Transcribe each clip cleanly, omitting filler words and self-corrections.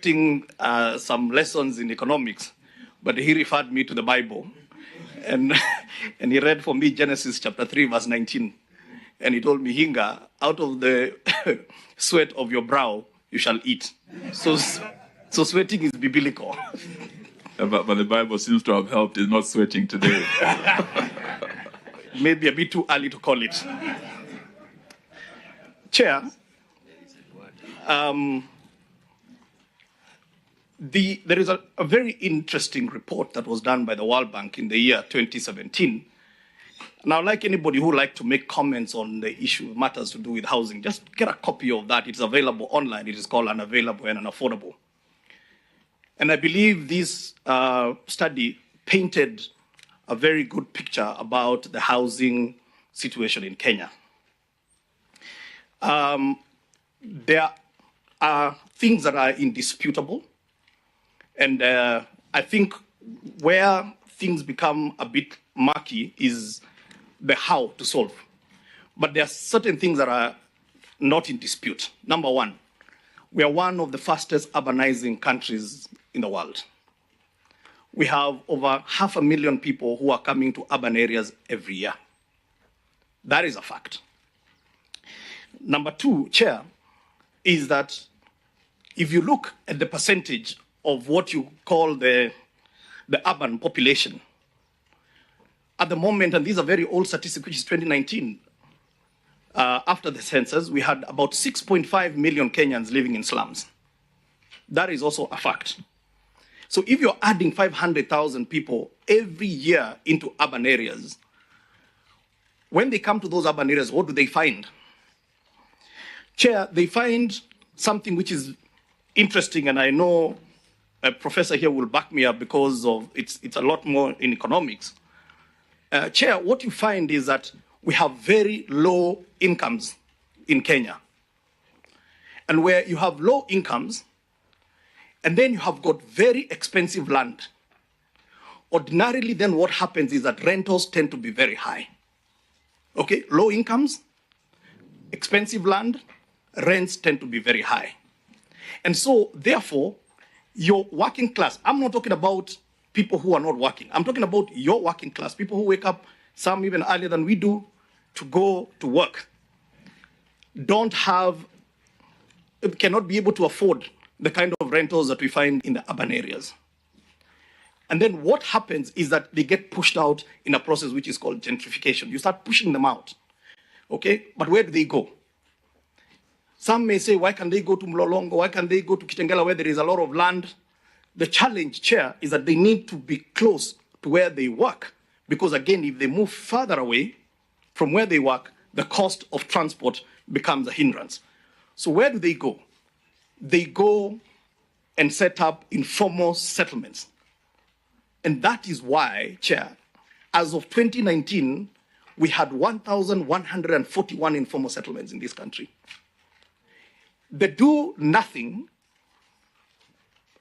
expecting some lessons in economics, but he referred me to the Bible. And, and he read for me Genesis chapter 3, verse 19. And he told me, Hinga, out of the sweat of your brow, you shall eat. So sweating is biblical. But the Bible seems to have helped in not sweating today. Maybe a bit too early to call it. Chair, there is a very interesting report that was done by the World Bank in the year 2017. Now, like anybody who likes to make comments on the issue matters to do with housing, just get a copy of that. It's available online. It is called Unavailable and Unaffordable. And I believe this study painted a very good picture about the housing situation in Kenya. There are things that are indisputable. And I think where things become a bit murky is the how to solve. But there are certain things that are not in dispute. Number one, we are one of the fastest urbanizing countries in the world. We have over 500,000 people who are coming to urban areas every year. That is a fact. Number two, Chair, is that if you look at the percentage of what you call the urban population, at the moment, and these are very old statistics, which is 2019, after the census, we had about 6.5 million Kenyans living in slums. That is also a fact. So if you're adding 500,000 people every year into urban areas, when they come to those urban areas, what do they find? Chair, they find something which is interesting, and I know a professor here will back me up because of it's a lot more in economics. Chair, what you find is that we have very low incomes in Kenya. And where you have low incomes, and then you have got very expensive land, ordinarily then what happens is that rentals tend to be very high. Okay, low incomes, expensive land, rents tend to be very high. And so, therefore, your working class, I'm not talking about people who are not working. I'm talking about your working class, people who wake up, some even earlier than we do, to go to work, cannot be able to afford the kind of rentals that we find in the urban areas. And then what happens is that they get pushed out in a process which is called gentrification. You start pushing them out, okay? But where do they go? Some may say, why can they go to Mlolongo? Why can they go to Kitengela where there is a lot of land? The challenge, Chair, is that they need to be close to where they work. Because again, if they move further away from where they work, the cost of transport becomes a hindrance. So where do they go? They go and set up informal settlements. And that is why, Chair, as of 2019, we had 1,141 informal settlements in this country. They do nothing.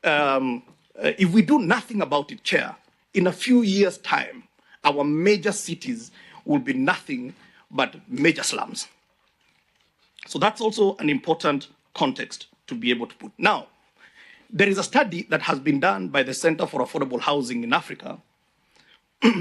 If we do nothing about it, Chair, in a few years' time, our major cities will be nothing but major slums. So that's also an important context to be able to put. Now, there is a study that has been done by the Center for Affordable Housing in Africa